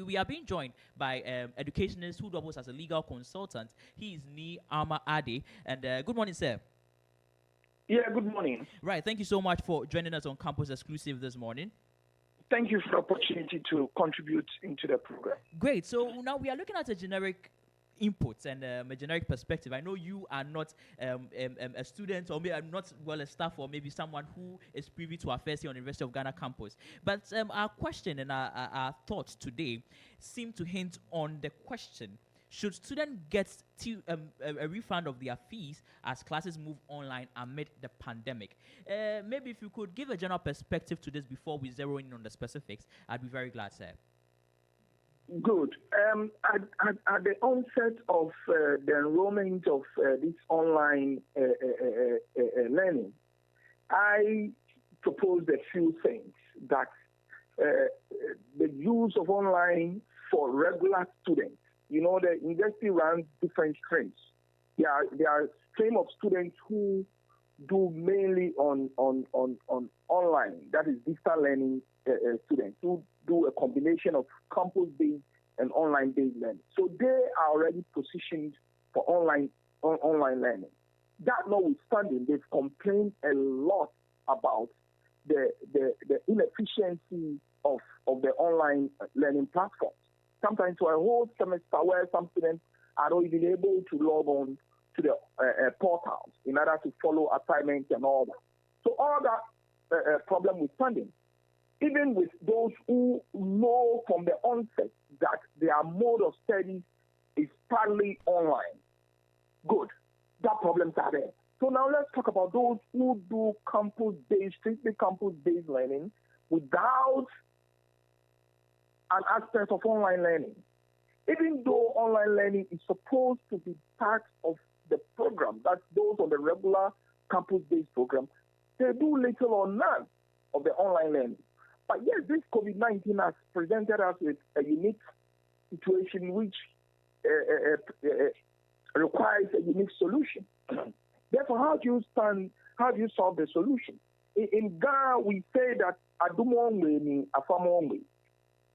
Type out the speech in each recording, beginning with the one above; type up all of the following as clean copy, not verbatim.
we are being joined by educationist who doubles as a legal consultant. He is Ni Ama Ade. And good morning, sir. Yeah, good morning. Right, thank you so much for joining us on Campus Exclusive this morning. Thank you for the opportunity to contribute into the program. Great. So now we are looking at a generic inputs and a generic perspective. I know you are not a student, or maybe I'm not a staff, or maybe someone who is privy to affairs here on the University of Ghana campus. But our question and our thoughts today seem to hint on the question: should students get a refund of their fees as classes move online amid the pandemic? Maybe if you could give a general perspective to this before we zero in on the specifics, I'd be very glad, sir. Good. At the onset of the enrollment of this online learning, I proposed a few things that the use of online for regular students. You know, the university runs different streams. There are stream of students who do mainly on online, that is distance learning students who do a combination of campus-based and online-based learning. So they are already positioned for online learning. That notwithstanding, they've complained a lot about the inefficiency of the online learning platforms. Sometimes for a whole semester where some students are not even able to log on to the portals in order to follow assignments and all that. So all that problem withstanding, even with those who know from the onset that their mode of study is partly online, good, that problems are there. So now let's talk about those who do strictly campus-based learning without an aspect of online learning. Even though online learning is supposed to be part of the program, that's those on the regular campus-based program, they do little or none of the online learning. But yes, this COVID-19 has presented us with a unique situation which requires a unique solution. Therefore, how do you solve the solution? In Ghana, we say that adumongwe ni afamongwe.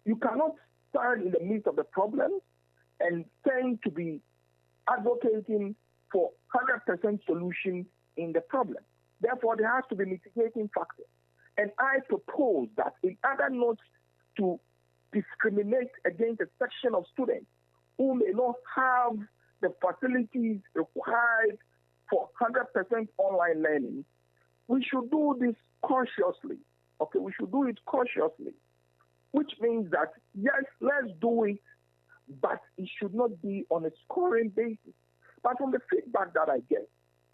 You cannot stand in the midst of the problem and tend to be advocating for 100% solution in the problem. Therefore, there has to be mitigating factors. And I propose that in order not to discriminate against a section of students who may not have the facilities required for 100% online learning, we should do this cautiously. Okay, we should do it cautiously, which means that, yes, let's do it, but it should not be on a scoring basis. But from the feedback that I get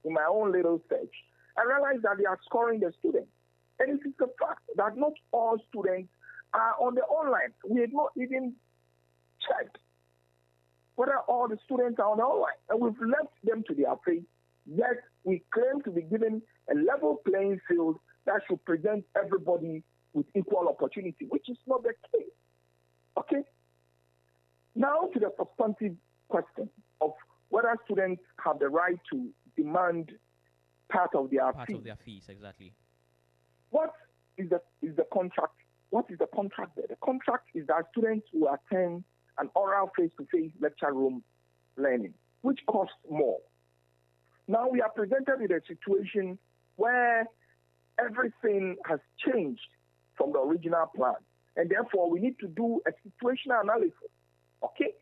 in my own little search, I realize that they are scoring the students. And it is a fact that not all students are on the online. We have not even checked whether all the students are on the online. And we've left them to their fate. Yet we claim to be given a level playing field that should present everybody with equal opportunity, which is not the case. Okay? Now to the substantive question of whether students have the right to demand part of their fees, exactly. What is the contract? What is the contract there? The contract is that students will attend an oral face-to-face lecture room learning, which costs more. Now we are presented with a situation where everything has changed from the original plan, and therefore we need to do a situational analysis, okay,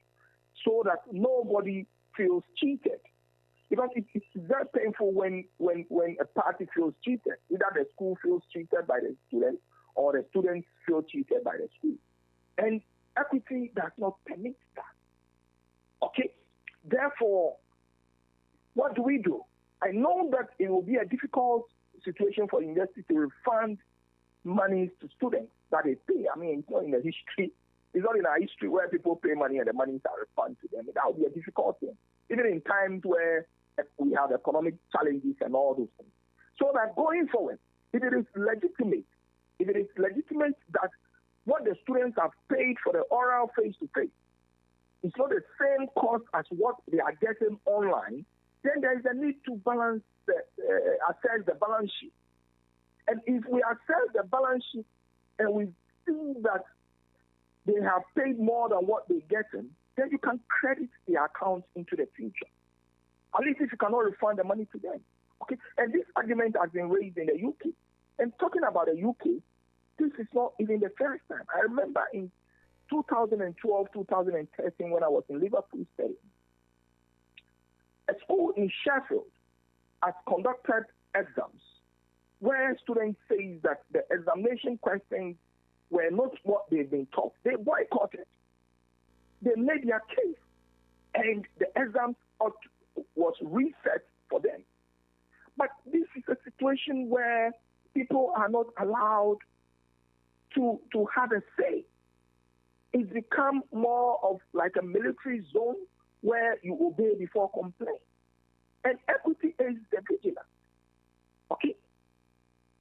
so that nobody feels cheated. Because it's very painful when a party feels cheated. Either the school feels cheated by the students or the students feel cheated by the school. And equity does not permit that. Okay? Therefore, what do we do? I know that it will be a difficult situation for university to refund monies to students that they pay. I mean, it's not in the history. It's not in our history where people pay money and the monies are refunded to them. That would be a difficult thing. Even in times where we have economic challenges and all those things. So that going forward, if it is legitimate that what the students have paid for the oral face-to-face is not the same cost as what they are getting online, then there is a need to assess the balance sheet. And if we assess the balance sheet and we see that they have paid more than what they're getting, then you can credit the account into the future. At least if you cannot refund the money to them. Okay, and this argument has been raised in the UK. And talking about the UK, this is not even the first time. I remember in 2012, 2013, when I was in Liverpool studying, a school in Sheffield has conducted exams where students say that the examination questions were not what they've been taught. They boycotted. They made their case, and the exams was reset for them. But this is a situation where people are not allowed to have a say. It's become more of like a military zone where you obey before complain. And equity is the vigilance. Okay?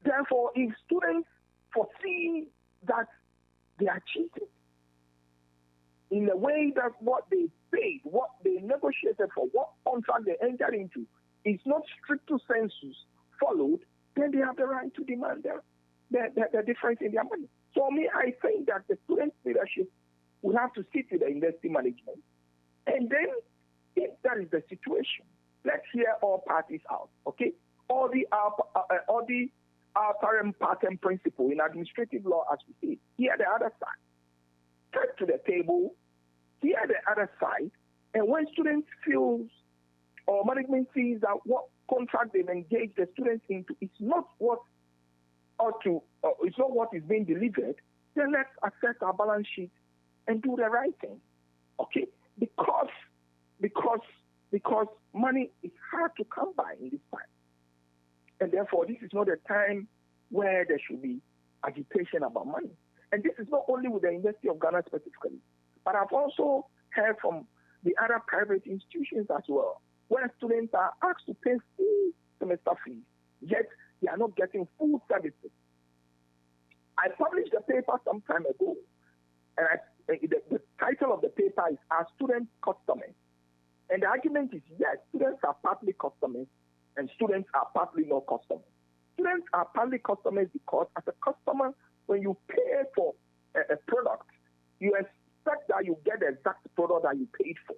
Therefore, if students foresee that they are cheating in a way that what they paid, what they negotiated for, what contract they entered into is not stricto sensu followed, then they have the right to demand the difference in their money. So me, I think that the student leadership will have to sit with the university management. And then, if that is the situation, let's hear all parties out, okay? All the parent pattern principle in administrative law, as we say, hear the other side. Take to the table, hear the other side, and when students feel or management sees that what contract they've engaged the students into is not what it's not what is being delivered, then let's assess our balance sheet and do the right thing, okay? Because money is hard to come by in this time. And therefore, this is not a time where there should be agitation about money. And this is not only with the University of Ghana specifically, but I've also heard from the other private institutions as well, where students are asked to pay full semester fees, yet they are not getting full services. I published a paper some time ago, and the title of the paper is Are Students Customers? And the argument is, yes, students are partly customers, and students are partly not customers. Students are partly customers because as a customer, when you pay for a product, you expect that you get the exact product that you paid for.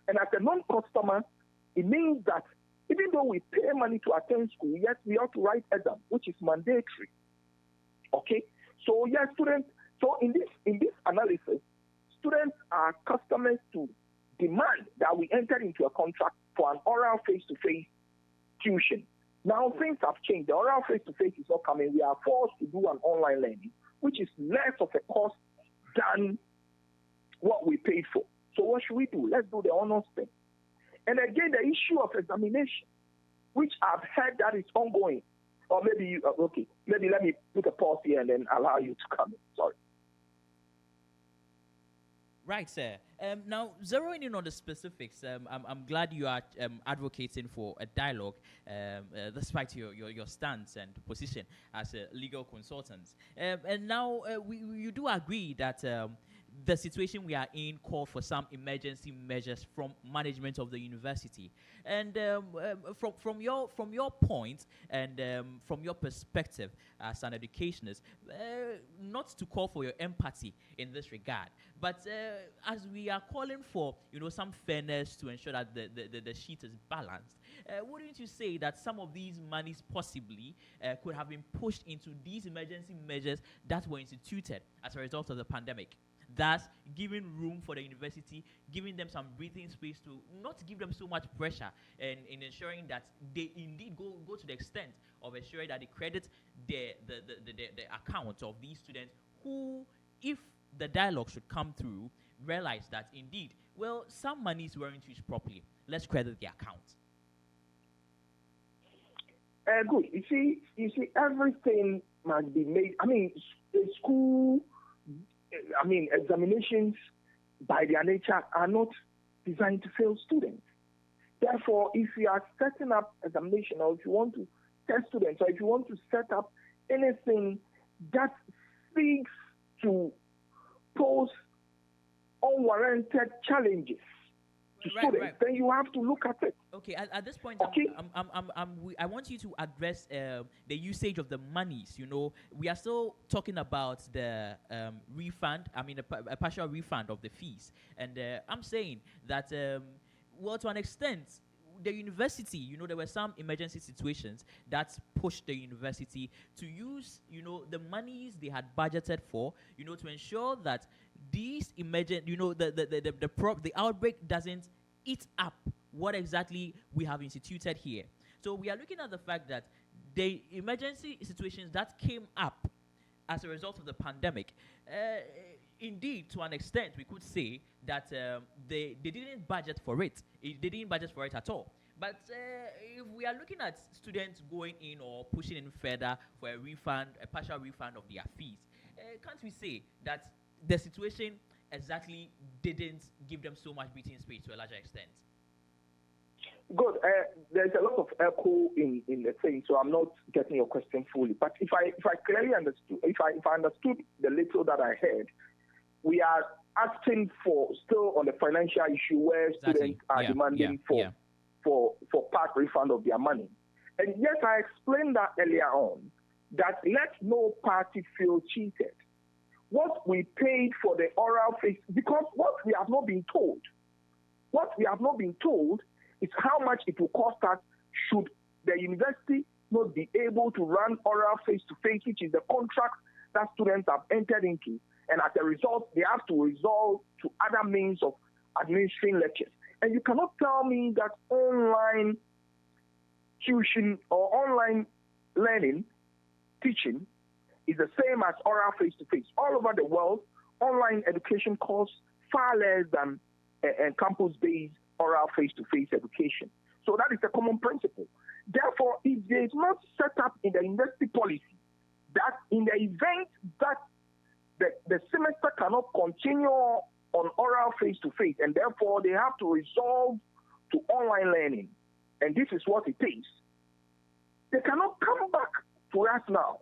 And as a non-customer, it means that even though we pay money to attend school, yes, we have to write exam, which is mandatory. Okay? So yes, students, so in this analysis, students are customers to demand that we enter into a contract for an oral face-to-face tuition. Now things have changed. The oral face-to-face is not coming. We are forced to do an online learning, which is less of a cost than what we paid for. So what should we do? Let's do the honors thing. And again, the issue of examination, which I've heard that is ongoing. Or maybe maybe let me put a pause here and then allow you to come in. Sorry. Right, sir. Now, zeroing in on the specifics, I'm glad you are advocating for a dialogue, despite your stance and position as a legal consultant. And now, you do agree that the situation we are in called for some emergency measures from management of the university. And from your point and from your perspective as an educationist, not to call for your empathy in this regard, but as we are calling for some fairness to ensure that the sheet is balanced, wouldn't you say that some of these monies possibly could have been pushed into these emergency measures that were instituted as a result of the pandemic? Thus, giving room for the university, giving them some breathing space to not give them so much pressure, and in ensuring that they indeed go to the extent of ensuring that they credit the account of these students who, if the dialogue should come through, realize that indeed, well, some monies weren't used properly. Let's credit the account. Good. You see, everything must be made. I mean, school. Examinations by their nature are not designed to fail students. Therefore, if you are setting up examination, or if you want to test students, or if you want to set up anything that seeks to pose unwarranted challenges to Right, students, right. then you have to look at it. Okay, at this point, Okay? I want you to address the usage of the monies. You know, we are still talking about the refund. I mean, a partial refund of the fees, and I'm saying that, well, to an extent, the university, you know, there were some emergency situations that pushed the university to use, you know, the monies they had budgeted for, you know, to ensure that these emergent, you know, the outbreak doesn't eat up what exactly we have instituted here. So we are looking at the fact that the emergency situations that came up as a result of the pandemic, indeed, to an extent, we could say that they didn't budget for it. They didn't budget for it at all. But if we are looking at students going in or pushing in further for a refund, a partial refund of their fees, can't we say that the situation exactly didn't give them so much breathing space to a larger extent? Good. There's a lot of echo in the thing, so I'm not getting your question fully. But if I clearly understood, if I understood the little that I heard, we are asking for still on the financial issue where Exactly. students are demanding for part refund of their money. And yes, I explained that earlier on, that let no party feel cheated. What we paid for the oral phase, because what we have not been told is how much it will cost us should the university not be able to run oral face-to-face, which is the contract that students have entered into. And as a result, they have to resort to other means of administering lectures. And you cannot tell me that online tuition or online learning, teaching, is the same as oral face-to-face. All over the world, online education costs far less than campus-based oral face-to-face education. So that is a common principle. Therefore, if there is not set up in the university policy that in the event that the semester cannot continue on oral face-to-face, and therefore they have to resolve to online learning, and this is what it is, they cannot come back to us now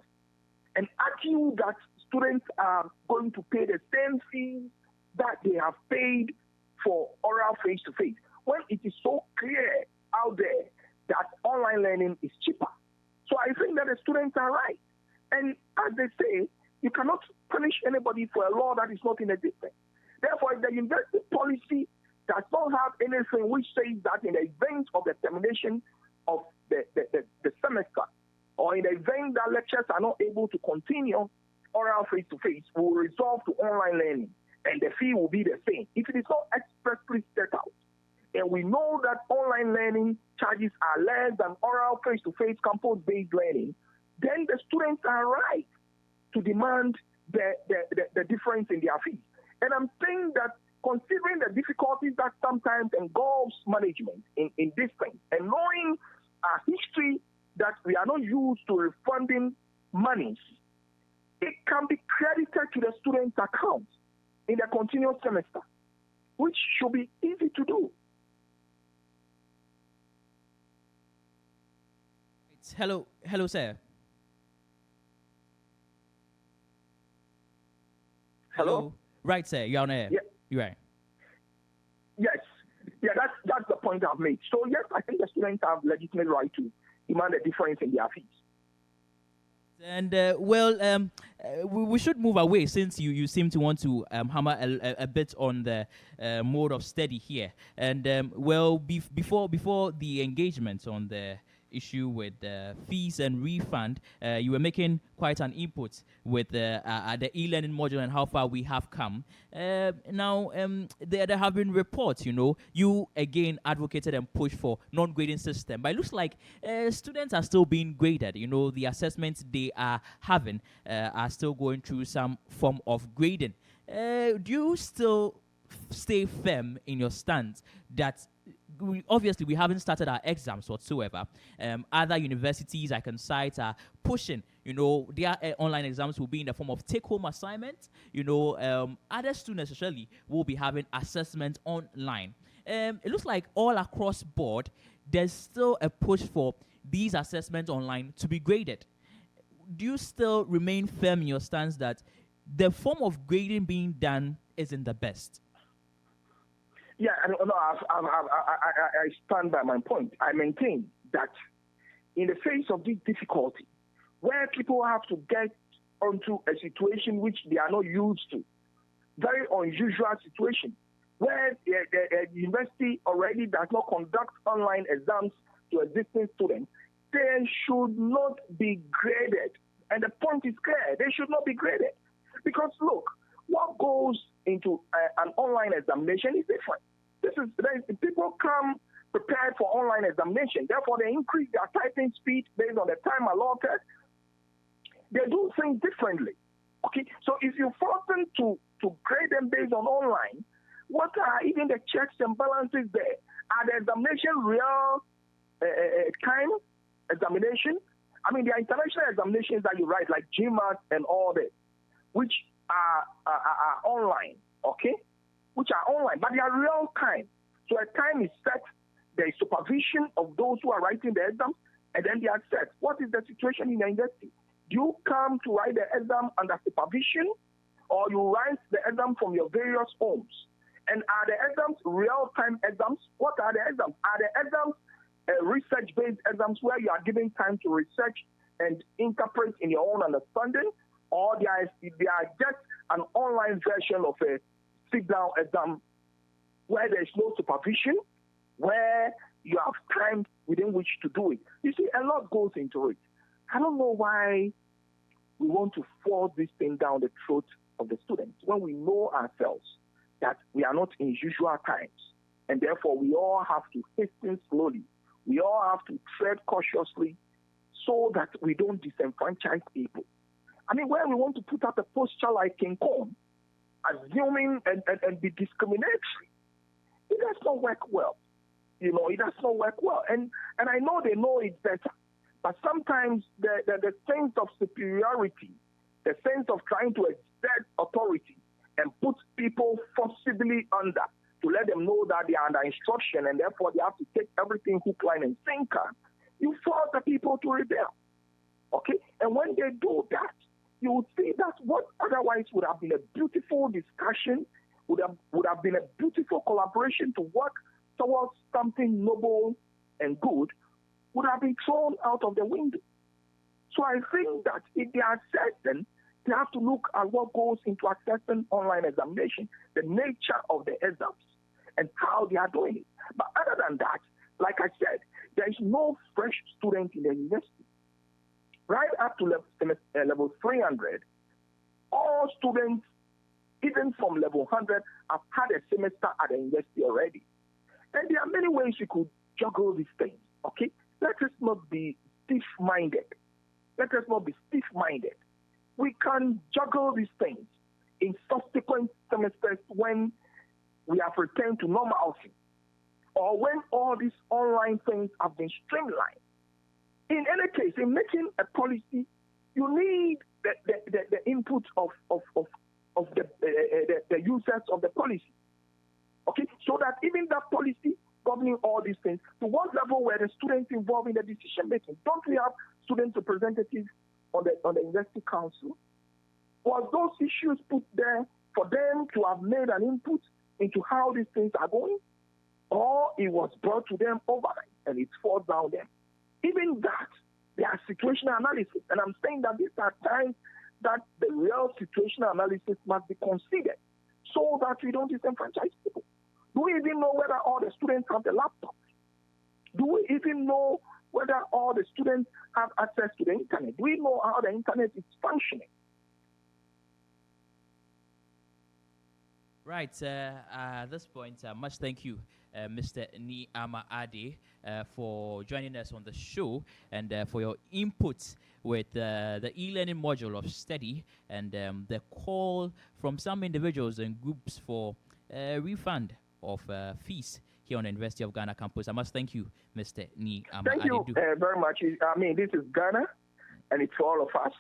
and argue that students are going to pay the same fees that they have paid for oral face-to-face, when it is so clear out there that online learning is cheaper. So I think that the students are right. And as they say, you cannot punish anybody for a law that is not in existence. Therefore, if the university policy does not have anything which says that in the event of the termination of the semester, or in the event that lectures are not able to continue oral face-to-face, will resolve to online learning, and the fee will be the same. If it is not expressly set out, and we know that online learning charges are less than oral face-to-face campus-based learning, then the students are right to demand the difference in their fees. And I'm saying that considering the difficulties that sometimes engulfs management in this thing, and knowing our history that we are not used to refunding monies, it can be credited to the student's account in the continuous semester, which should be easy to do. Hello, sir. Hello? Right, sir. You're on air. Yeah. You're right. Yes. Yeah, that's the point I've made. So, yes, I think the students have legitimate right to demand a difference in their fees. And we should move away, since you seem to want to hammer a bit on the mode of study here. And before the engagement on the issue with fees and refund, you were making quite an input with the e-learning module and how far we have come. Now, there have been reports, you again advocated and pushed for non-grading system, but it looks like students are still being graded. The assessments they are having are still going through some form of grading. Do you still stay firm in your stance that obviously we haven't started our exams whatsoever? Other universities I can cite are pushing, their online exams will be in the form of take-home assignments. Other students especially will be having assessments online. It looks like all across board there's still a push for these assessments online to be graded. Do you still remain firm in your stance that the form of grading being done isn't the best? Yeah, no, I stand by my point. I maintain that in the face of this difficulty, where people have to get onto a situation which they are not used to, very unusual situation, where the university already does not conduct online exams to existing students, they should not be graded. And the point is clear, they should not be graded. Because look, what goes into an online examination is different. People come prepared for online examination, therefore they increase their typing speed based on the time allotted. They do things differently. Okay, so if you force them to grade them based on online, what are even the checks and balances there? Are the examination real time examination? I mean, there are international examinations that you write, like GMAT and all that, which are online, okay? Which are online, but they are real time. So a time is set, there is supervision of those who are writing the exam, and then they are set. What is the situation in the university? Do you come to write the exam under supervision, or you write the exam from your various homes? And are the exams real-time exams? What are the exams? Are the exams research-based exams where you are given time to research and interpret in your own understanding? Or they are just an online version of a sit-down exam where there is no supervision, where you have time within which to do it? You see, a lot goes into it. I don't know why we want to force this thing down the throat of the students when we know ourselves that we are not in usual times, and therefore we all have to hasten slowly. We all have to tread cautiously so that we don't disenfranchise people. I mean, where we want to put up a posture like King Kong, assuming and be discriminatory, it does not work well. You know, it does not work well. And I know they know it better. But sometimes the sense of superiority, the sense of trying to exert authority and put people forcibly under to let them know that they are under instruction and therefore they have to take everything hook, line, and sinker, you force the people to rebel. Okay? And when they do that, you will see that what otherwise would have been a beautiful discussion, would have been a beautiful collaboration to work towards something noble and good, would have been thrown out of the window. So I think that if they are certain, they have to look at what goes into assessing online examination, the nature of the exams, and how they are doing it. But other than that, like I said, there is no fresh student in the university. Right up to level 300, all students, even from level 100, have had a semester at the university already. And there are many ways you could juggle these things, okay? Let us not be stiff-minded. Let us not be stiff-minded. We can juggle these things in subsequent semesters when we have returned to normalcy, or when all these online things have been streamlined. In any case, in making a policy, you need the input of the users of the policy. Okay, so that even that policy governing all these things, to what level were the students involved in the decision making? Don't we have student representatives on the university council? Was those issues put there for them to have made an input into how these things are going? Or it was brought to them overnight and it's forced down them? Even that, there are situational analysis. And I'm saying that these are times that the real situational analysis must be considered so that we don't disenfranchise people. Do we even know whether all the students have the laptops? Do we even know whether all the students have access to the internet? Do we know how the internet is functioning? Right. At this point, much thank you, Mr. Niama Ade, for joining us on the show and for your input with the e-learning module of study and the call from some individuals and groups for refund of fees here on the University of Ghana campus. I must thank you, Mr. Niama Ade. Thank you very much. I mean, this is Ghana, and it's for all of us.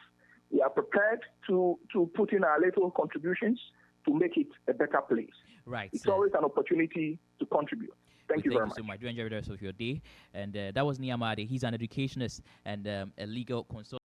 We are prepared to put in our little contributions to make it a better place. Right. It's always an opportunity to contribute. Thank you very much. Thank you so much. Do enjoy the rest of your day. And that was Niama Ade. He's an educationist and a legal consultant.